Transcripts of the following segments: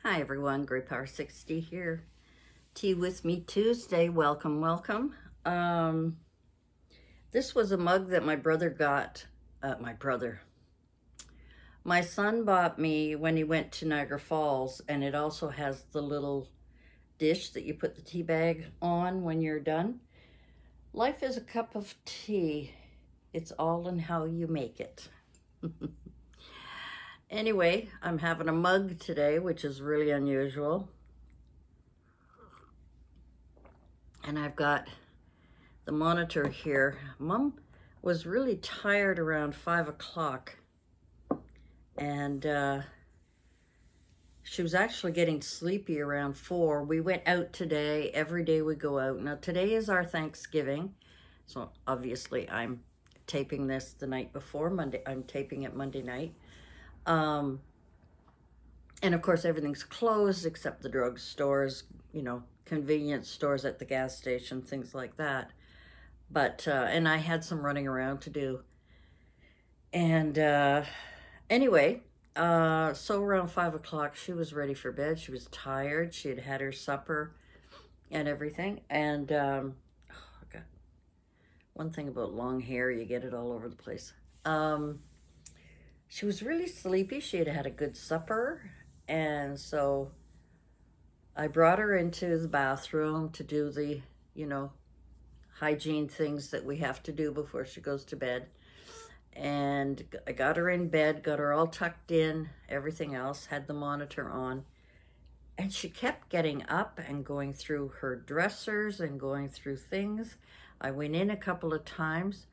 Hi everyone, Great Power 60 here. Tea with Me Tuesday. Welcome, welcome. Um, this was a mug that my brother got. My son bought me when he went to Niagara Falls, and it also has the little dish that you put the tea bag on when you're done. Life is a cup of tea. It's all in how you make it. Anyway, I'm having a mug today, which is really unusual. And I've got the monitor here. Mom was really tired around 5 o'clock, and she was actually getting sleepy around 4. We went out today. Every day we go out. Now today is our Thanksgiving, so obviously I'm taping this the night before Monday. I'm taping it Monday night. And of course everything's closed except the drugstores, convenience stores at the gas station, things like that. But and I had some running around to do. And anyway, so around 5 o'clock, she was ready for bed. She was tired. She had had her supper and everything. And oh God, one thing about long hair, you get it all over the place. She was really sleepy. She had had a good supper. And so I brought her into the bathroom to do the, hygiene things that we have to do before she goes to bed. And I got her in bed, got her all tucked in, everything else, had the monitor on. And she kept getting up and going through her dressers and going through things. I went in a couple of times.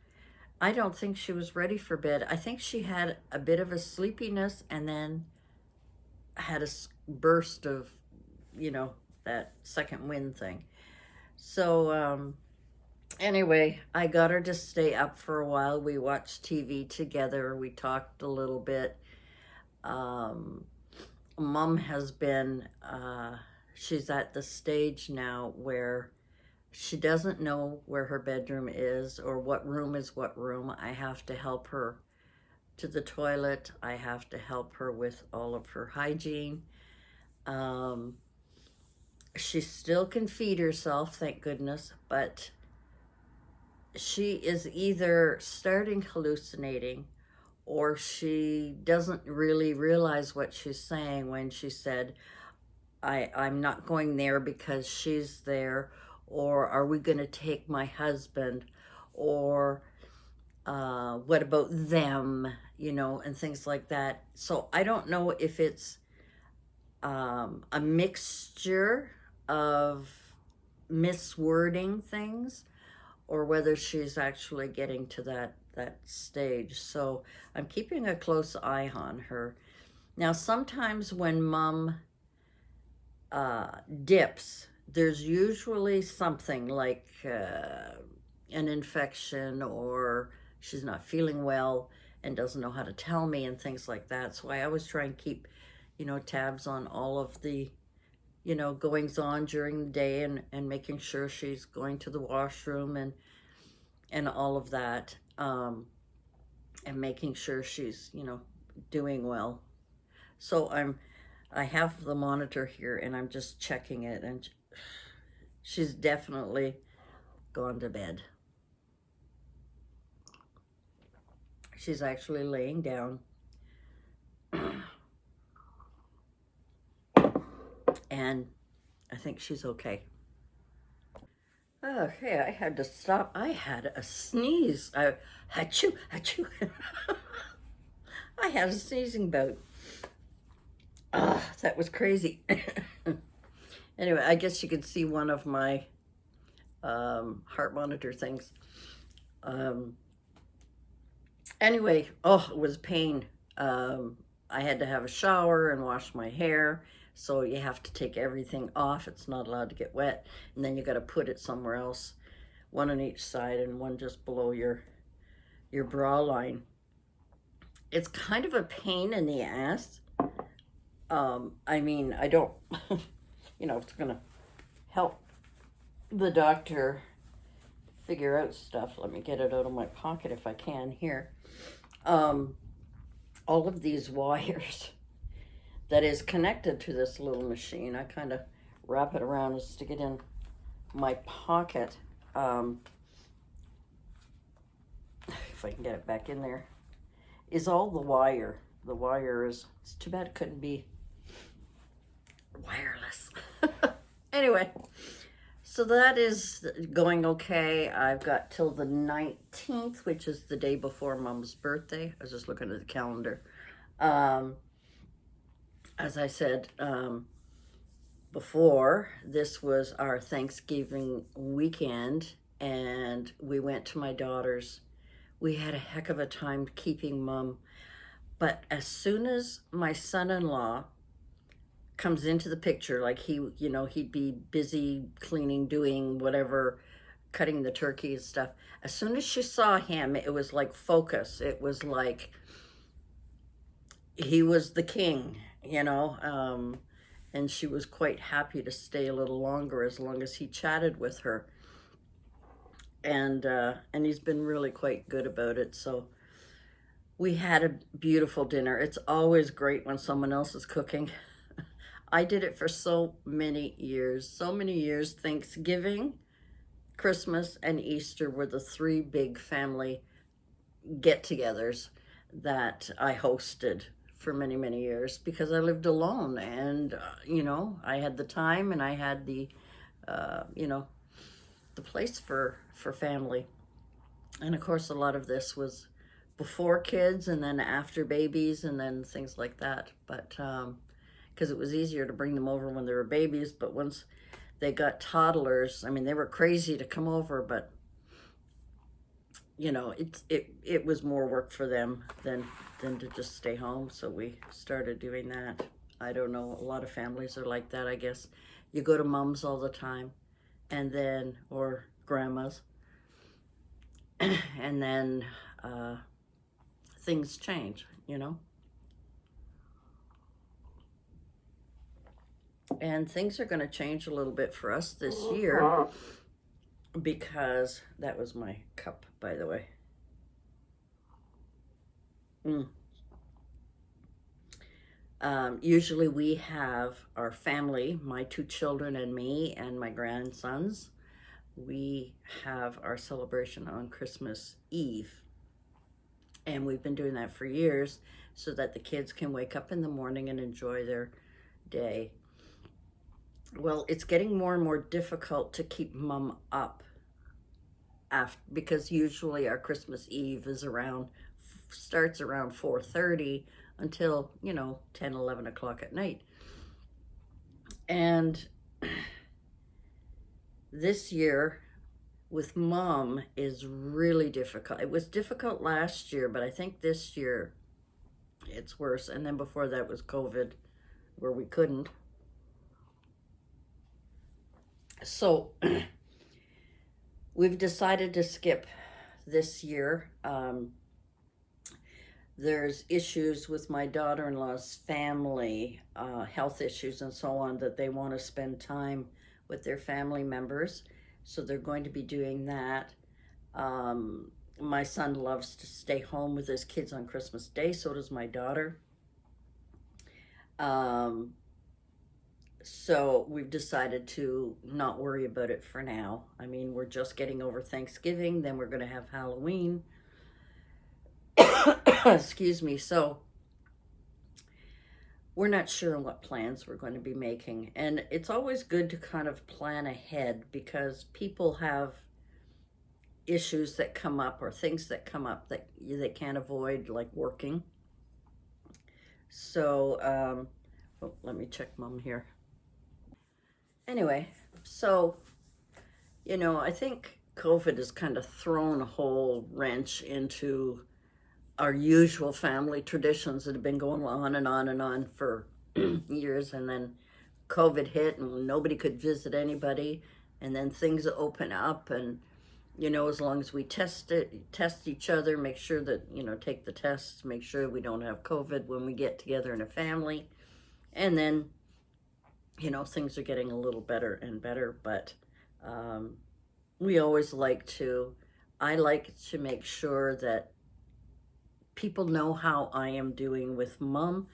I don't think she was ready for bed. I think she had a bit of a sleepiness and then had a burst of, that second wind thing. So, anyway, I got her to stay up for a while. We watched TV together. We talked a little bit. Mom has been, she's at the stage now where she doesn't know where her bedroom is or what room is what room. I have to help her to the toilet. I have to help her with all of her hygiene. She still can feed herself, thank goodness, but she is either starting hallucinating or she doesn't really realize what she's saying when she said, I'm not going there because she's there, or are we going to take my husband, or what about them, and things like that. So I don't know if it's a mixture of miswording things or whether she's actually getting to that stage. So I'm keeping a close eye on her. Now, sometimes when mom dips, there's usually something like an infection or she's not feeling well and doesn't know how to tell me and things like that. So I always try and keep, tabs on all of the, goings on during the day and making sure she's going to the washroom and all of that, and making sure she's, doing well. So I have the monitor here and I'm just checking it, and she's definitely gone to bed. She's actually laying down. And I think she's okay. Okay, I had to stop. I had a sneeze. Achoo, achoo. I had a sneezing bout. That was crazy. Anyway, I guess you could see one of my heart monitor things. Anyway, it was pain. I had to have a shower and wash my hair. So you have to take everything off. It's not allowed to get wet. And then you got to put it somewhere else, one on each side and one just below your bra line. It's kind of a pain in the ass. I mean, I don't, it's going to help the doctor figure out stuff. Let me get it out of my pocket if I can here. All of these wires, that is connected to this little machine. I kind of wrap it around and stick it in my pocket. If I can get it back in there, is all the wire. The wire is, it's too bad it couldn't be wireless. Anyway, so that is going okay. I've got till the 19th, which is the day before Mom's birthday. I was just looking at the calendar. As I said before, this was our Thanksgiving weekend, and we went to my daughter's. We had a heck of a time keeping Mom. But as soon as my son-in-law comes into the picture, like he'd be busy cleaning, doing whatever, cutting the turkey and stuff. As soon as she saw him, it was like focus. It was like he was the king, and she was quite happy to stay a little longer as long as he chatted with her. And he's been really quite good about it. So we had a beautiful dinner. It's always great when someone else is cooking. I did it for so many years. Thanksgiving, Christmas, and Easter were the three big family get-togethers that I hosted for many, many years because I lived alone, and I had the time and I had the the place for family. And of course, a lot of this was before kids and then after babies and then things like that. But because it was easier to bring them over when they were babies, but once they got toddlers, I mean, they were crazy to come over, but it was more work for them than to just stay home. So we started doing that. I don't know, a lot of families are like that, I guess. You go to Mom's all the time, and then, or grandma's, and then things change, And things are going to change a little bit for us this year because that was my cup, by the way. Usually we have our family, my two children and me and my grandsons. We have our celebration on Christmas Eve. And we've been doing that for years so that the kids can wake up in the morning and enjoy their day. Well, it's getting more and more difficult to keep Mom up because usually our Christmas Eve is starts around 4:30 until 10, 11 o'clock at night. And this year with Mom is really difficult. It was difficult last year, but I think this year it's worse. And then before that was COVID, where we couldn't. So we've decided to skip this year. There's issues with my daughter-in-law's family, health issues and so on, that they want to spend time with their family members. So they're going to be doing that. My son loves to stay home with his kids on Christmas Day. So does my daughter. So we've decided to not worry about it for now. I mean, we're just getting over Thanksgiving, then we're going to have Halloween. Excuse me. So we're not sure what plans we're going to be making. And it's always good to kind of plan ahead because people have issues that come up or things that come up that they can't avoid, like working. So, let me check Mom here. Anyway, so, I think COVID has kind of thrown a whole wrench into our usual family traditions that have been going on and on and on for years. And then COVID hit and nobody could visit anybody. And then things open up and, as long as we test each other, make sure that, take the tests, make sure we don't have COVID when we get together in a family. And then, things are getting a little better and better, but I like to make sure that people know how I am doing with Mom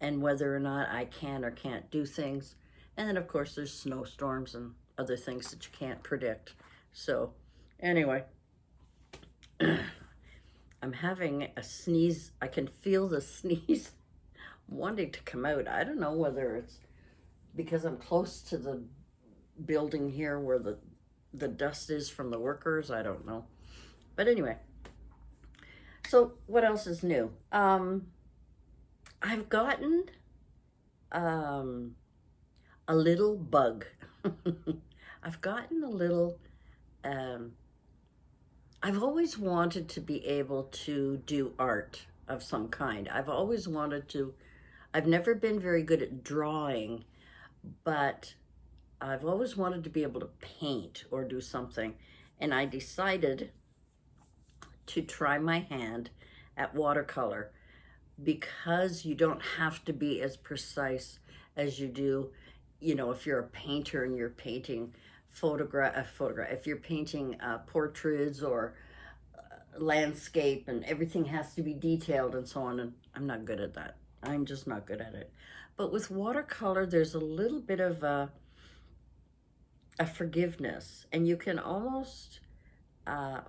and whether or not I can or can't do things. And then, of course, there's snowstorms and other things that you can't predict. So, anyway, I'm having a sneeze. I can feel the sneeze wanting to come out. I don't know whether it's because I'm close to the building here where the dust is from the workers. I don't know. But anyway, so what else is new? I've gotten a little bug. I've gotten a little, I've always wanted to be able to do art of some kind. I've always wanted to, I've never been very good at drawing, but I've always wanted to be able to paint or do something. And I decided to try my hand at watercolor because you don't have to be as precise as you do, you know, if you're a painter and you're painting if you're painting portraits or landscape, and everything has to be detailed and so on, and I'm not good at that. I'm just not good at it. But with watercolor, there's a little bit of a forgiveness, and you can almost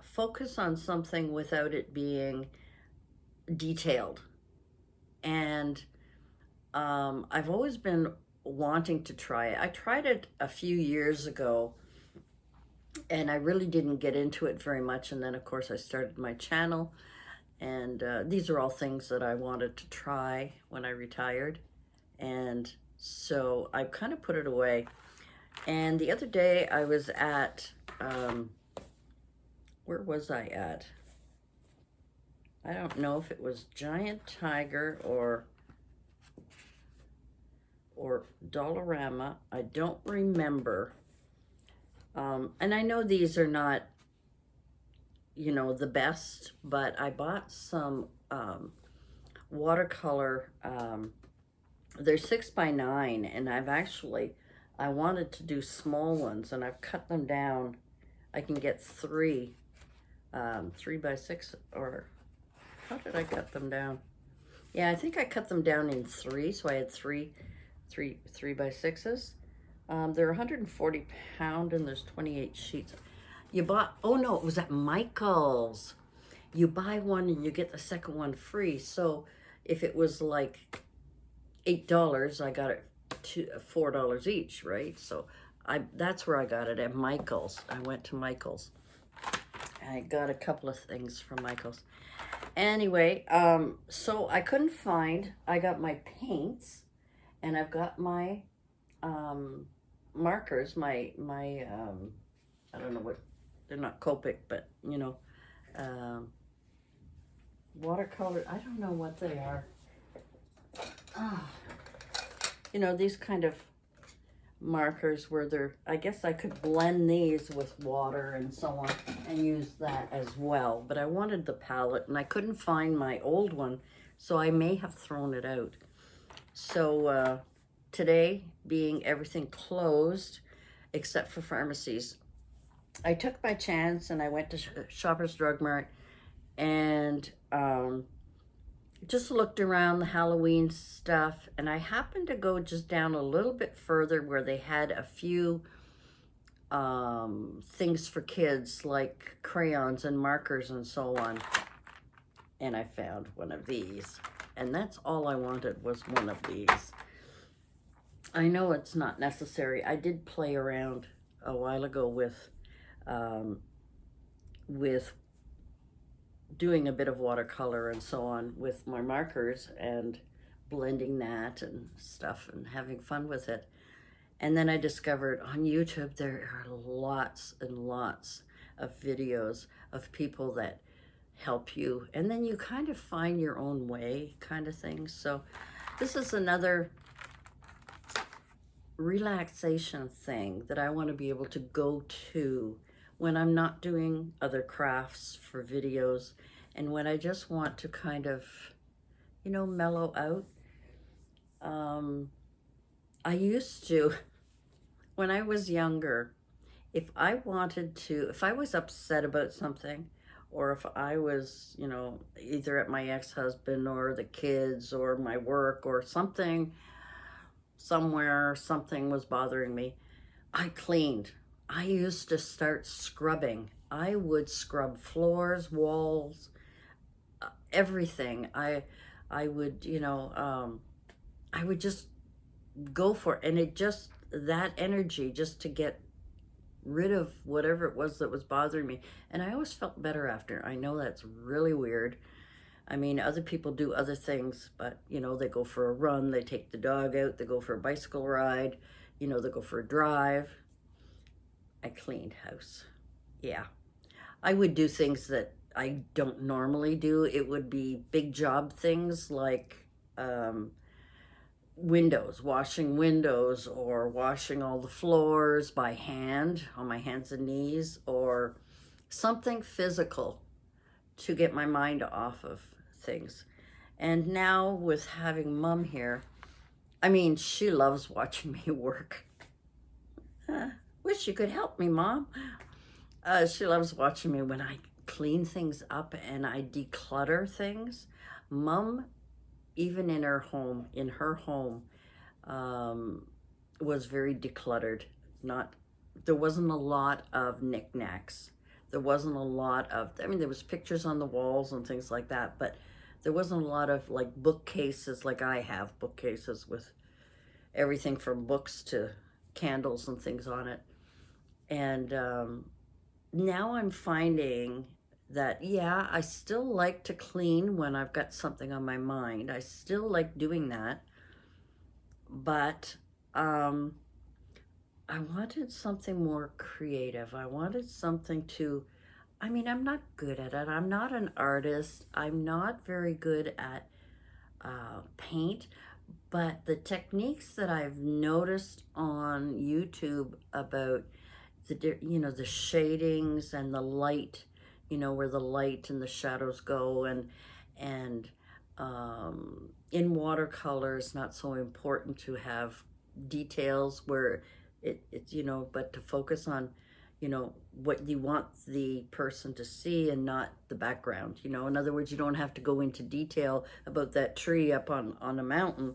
focus on something without it being detailed. And I've always been wanting to try it. I tried it a few years ago, and I really didn't get into it very much. And then, of course, I started my channel, and these are all things that I wanted to try when I retired. And so I kind of put it away. And the other day I was at, where was I at? I don't know if it was Giant Tiger or Dollarama. I don't remember. And I know these are not, you know, the best, but I bought some watercolor. They're 6x9, and I wanted to do small ones, and I've cut them down. I can get 3x6, or how did I cut them down? Yeah, I think I cut them down in 3, so I had 3x6s. They're 140 pound, and there's 28 sheets. You bought, oh no, it was at Michael's. You buy one and you get the second one free. So if it was like $8, I got it $4 each, right? So that's where I got it, at Michael's. I went to Michael's. I got a couple of things from Michael's. Anyway, so I couldn't find, I got my paints, and I've got my markers, my I don't know what, they're not Copic, but you know, watercolor, I don't know what they are. You know, these kind of markers where they're, I guess I could blend these with water and so on and use that as well. But I wanted the palette, and I couldn't find my old one, so I may have thrown it out. So today, being everything closed except for pharmacies, I took my chance and I went to Shoppers Drug Mart and just looked around the Halloween stuff, and I happened to go just down a little bit further where they had a few things for kids, like crayons and markers and so on, and I found one of these, and that's all I wanted, was one of these. I know it's not necessary. I did play around a while ago with doing a bit of watercolor and so on with my markers and blending that and stuff and having fun with it. And then I discovered on YouTube there are lots and lots of videos of people that help you, and then you kind of find your own way kind of thing. So this is another relaxation thing that I want to be able to go to when I'm not doing other crafts for videos, and when I just want to kind of, you know, mellow out. I used to, when I was younger, if I was upset about something, or if I was, either at my ex-husband or the kids or my work or something, somewhere, something was bothering me, I cleaned. I used to start scrubbing. I would scrub floors, walls, everything. I would, I would just go for it. And it just, that energy just to get rid of whatever it was that was bothering me. And I always felt better after. I know that's really weird. I mean, other people do other things, but, they go for a run, they take the dog out, they go for a bicycle ride, they go for a drive. I cleaned house. Yeah. I would do things that I don't normally do. It would be big job things like windows, washing windows, or washing all the floors by hand on my hands and knees, or something physical to get my mind off of things. And now with having Mom here, I mean, she loves watching me work. Wish you could help me, Mom. She loves watching me when I clean things up and I declutter things. Mom, even in her home, was very decluttered. There wasn't a lot of knickknacks. There wasn't a lot of, there was pictures on the walls and things like that, but there wasn't a lot of like bookcases like I have, bookcases with everything from books to candles and things on it. And now I'm finding that, yeah, I still like to clean when I've got something on my mind. I still like doing that. But I wanted something more creative. I wanted something to, I'm not good at it. I'm not an artist. I'm not very good at paint. But the techniques that I've noticed on YouTube about the shadings and the light, where the light and the shadows go, and in watercolor, it's not so important to have details where it's, but to focus on, what you want the person to see and not the background. In other words, you don't have to go into detail about that tree up on a mountain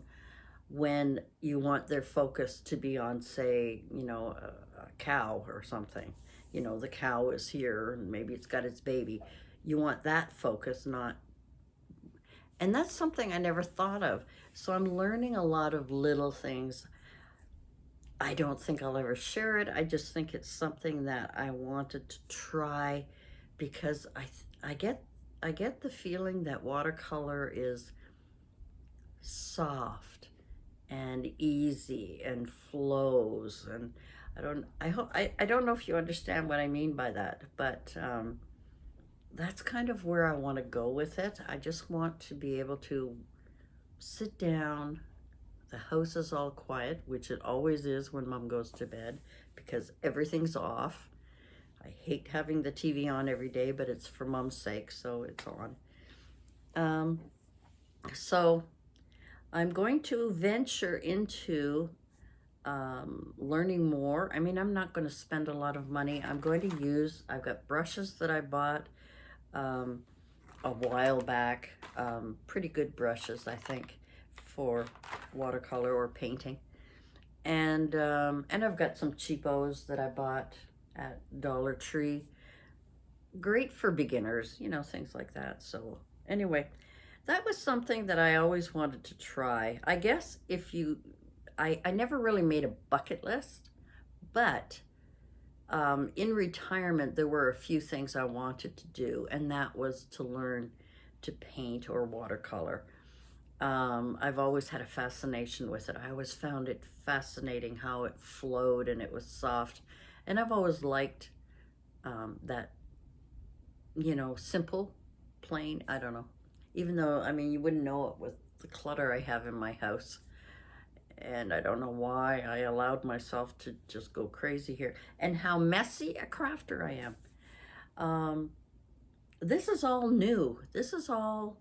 when you want their focus to be on, say, a cow or something. The cow is here and maybe it's got its baby. You want that focus, not. And that's something I never thought of. So I'm learning a lot of little things. I don't think I'll ever share it. I just think it's something that I wanted to try because I get the feeling that watercolor is soft and easy and flows, and I don't know if you understand what I mean by that, but that's kind of where I want to go with it. I just want to be able to sit down. The house is all quiet, which it always is when Mom goes to bed because everything's off. I hate having the TV on every day, but it's for Mom's sake, so it's on. So I'm going to venture into learning more. I'm not going to spend a lot of money. I've got brushes that I bought a while back, pretty good brushes, I think, for watercolor or painting. And I've got some cheapos that I bought at Dollar Tree. Great for beginners, things like that. So anyway, that was something that I always wanted to try. I guess I never really made a bucket list, but in retirement, there were a few things I wanted to do, and that was to learn to paint or watercolor. I've always had a fascination with it. I always found it fascinating how it flowed and it was soft. And I've always liked that, simple, plain, I don't know. Even though, you wouldn't know it with the clutter I have in my house. And I don't know why I allowed myself to just go crazy here. And how messy a crafter I am. This is all new. This is all...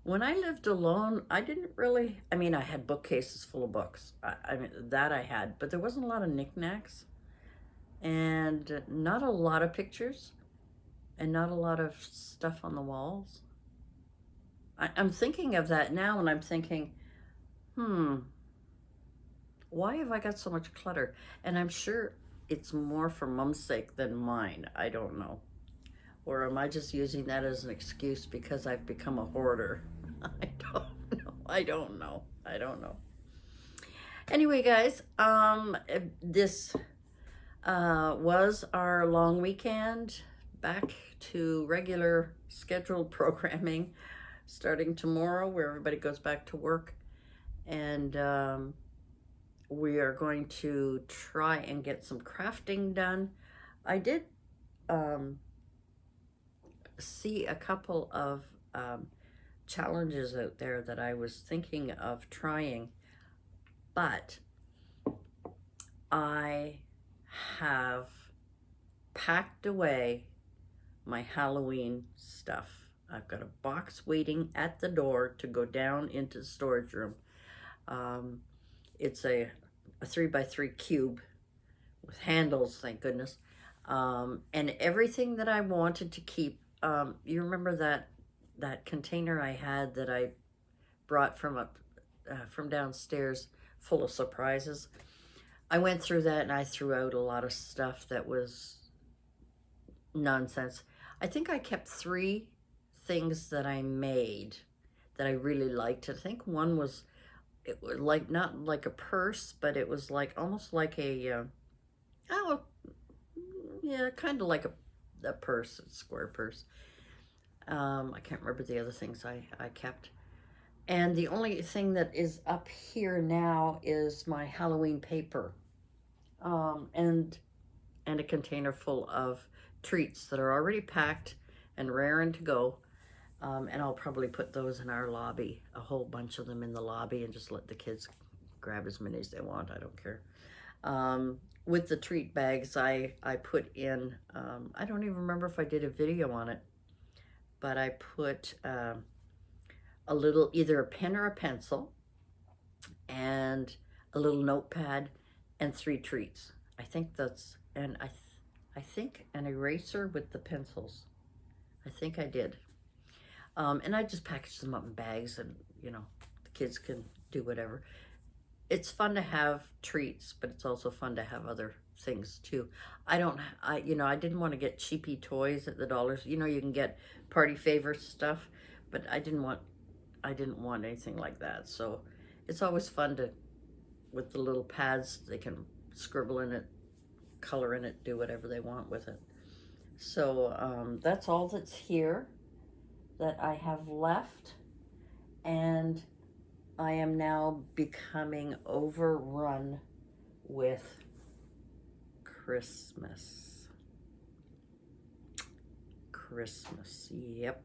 When I lived alone, I didn't really... I had bookcases full of books. That I had. But there wasn't a lot of knickknacks. And not a lot of pictures. and not a lot of stuff on the walls. I'm thinking of that now, and I'm thinking, why have I got so much clutter? And I'm sure it's more for Mom's sake than mine. I don't know. Or am I just using that as an excuse because I've become a hoarder? I don't know. I don't know. I don't know. Anyway, guys, this was our long weekend. Back to regular scheduled programming starting tomorrow, where everybody goes back to work. And we are going to try and get some crafting done. I did see a couple of challenges out there that I was thinking of trying, but I have packed away my Halloween stuff. I've got a box waiting at the door to go down into the storage room. It's a 3x3 cube with handles, thank goodness. And everything that I wanted to keep. You remember that container I had that I brought from downstairs, full of surprises? I went through that and I threw out a lot of stuff that was nonsense. I think I kept 3 things that I made that I really liked. I think one was, it was like, not like a purse, but it was like almost like a oh yeah, kind of like a purse, a square purse. I can't remember the other things I kept. And the only thing that is up here now is my Halloween paper, and a container full of treats that are already packed and raring to go. And I'll probably put those in our lobby, a whole bunch of them in the lobby, and just let the kids grab as many as they want. I don't care. With the treat bags, I put in, I don't even remember if I did a video on it, but I put a little, either a pen or a pencil, and a little notepad, and 3 treats. I think that's, and I think an eraser with the pencils. I think I did. And I just packaged them up in bags, and, you know, the kids can do whatever. It's fun to have treats, but it's also fun to have other things too. I didn't want to get cheapy toys at the dollars. You know, you can get party favor stuff, but I didn't want anything like that. So it's always fun to, with the little pads, they can scribble in it, color in it, do whatever they want with it. So that's all that's here that I have left, and I am now becoming overrun with Christmas. Christmas, yep,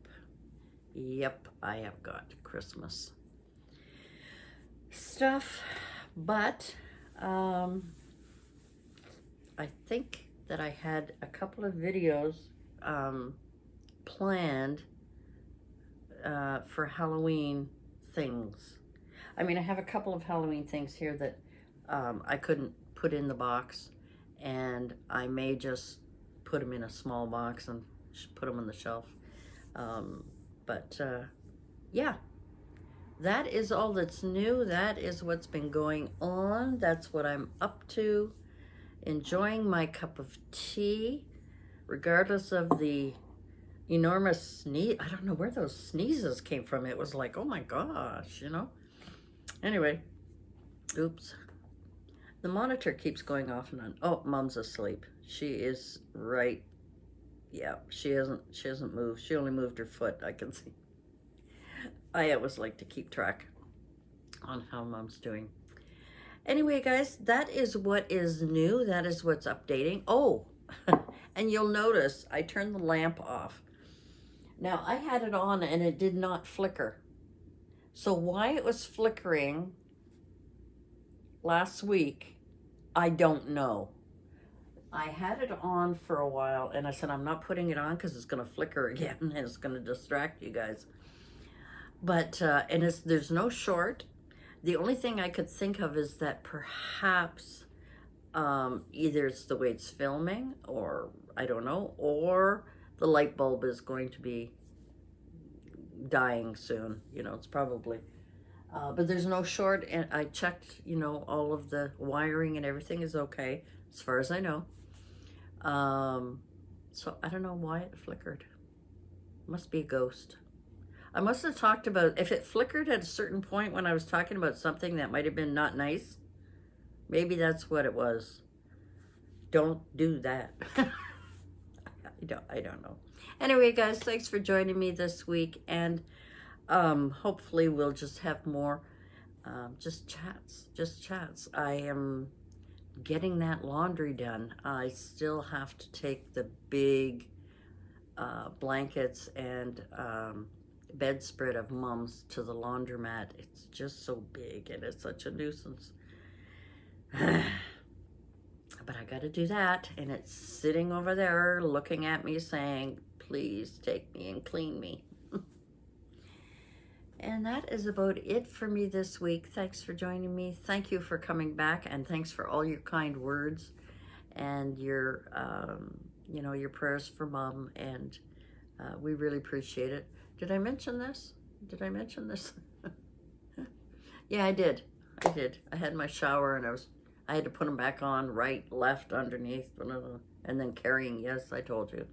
I have got Christmas stuff, but I think that I had a couple of videos planned for Halloween things. I mean, I have a couple of Halloween things here that I couldn't put in the box, and I may just put them in a small box and put them on the shelf. Yeah, that is all that's new. That is what's been going on. That's what I'm up to. Enjoying my cup of tea, regardless of the enormous sneeze. I don't know where those sneezes came from. It was like, oh my gosh, you know. Anyway, oops. The monitor keeps going off and on. Oh, Mom's asleep. She is right. Yeah, she hasn't moved. She only moved her foot, I can see. I always like to keep track on how Mom's doing. Anyway, guys, that is what is new. That is what's updating. Oh, and you'll notice I turned the lamp off. Now, I had it on and it did not flicker. So why it was flickering last week, I don't know. I had it on for a while, and I said, I'm not putting it on because it's going to flicker again and it's going to distract you guys. But, and there's no short. The only thing I could think of is that perhaps either it's the way it's filming, or I don't know, or the light bulb is going to be dying soon. You know, it's probably, but there's no short, and I checked, you know, all of the wiring and everything is okay, as far as I know. So I don't know why it flickered. Must be a ghost. I must have talked about, if it flickered at a certain point when I was talking about something that might have been not nice, maybe that's what it was. Don't do that. I don't know. Anyway, guys, thanks for joining me this week, and hopefully we'll just have more just chats. I am getting that laundry done. I still have to take the big blankets and bedspread of Mom's to the laundromat. It's just so big and it's such a nuisance. But I got to do that, and it's sitting over there looking at me saying, please take me and clean me. And that is about it for me this week. Thanks for joining me. Thank you for coming back, and thanks for all your kind words and your, you know, your prayers for Mom, and we really appreciate it. Did I mention this? Did I mention this? Yeah, I did. I had my shower, and I had to put them back on, right, left, underneath, and then carrying. Yes, I told you.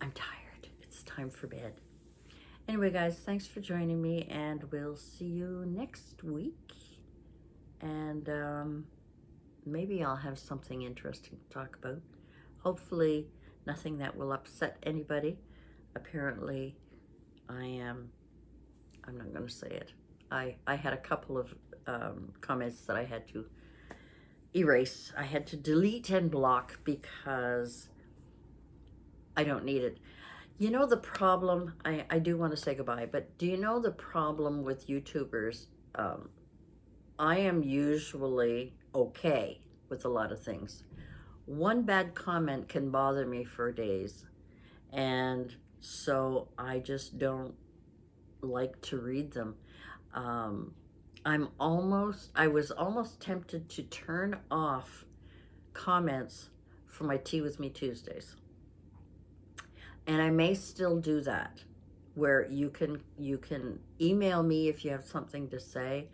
I'm tired. It's time for bed. Anyway, guys, thanks for joining me, and we'll see you next week. And maybe I'll have something interesting to talk about. Hopefully nothing that will upset anybody. Apparently, I'm not going to say it. I had a couple of comments that I had to erase. I had to delete and block because I don't need it. You know the problem, I do want to say goodbye, but do you know the problem with YouTubers? I am usually okay with a lot of things. One bad comment can bother me for days, and so I just don't like to read them. I was almost tempted to turn off comments for my Tea with Me Tuesdays. And I may still do that, where you can email me if you have something to say,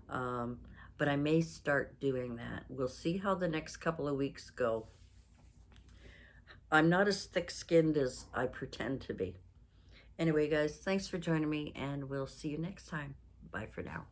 but I may start doing that. We'll see how the next couple of weeks go. I'm not as thick-skinned as I pretend to be. Anyway, guys, thanks for joining me, and we'll see you next time. Bye for now.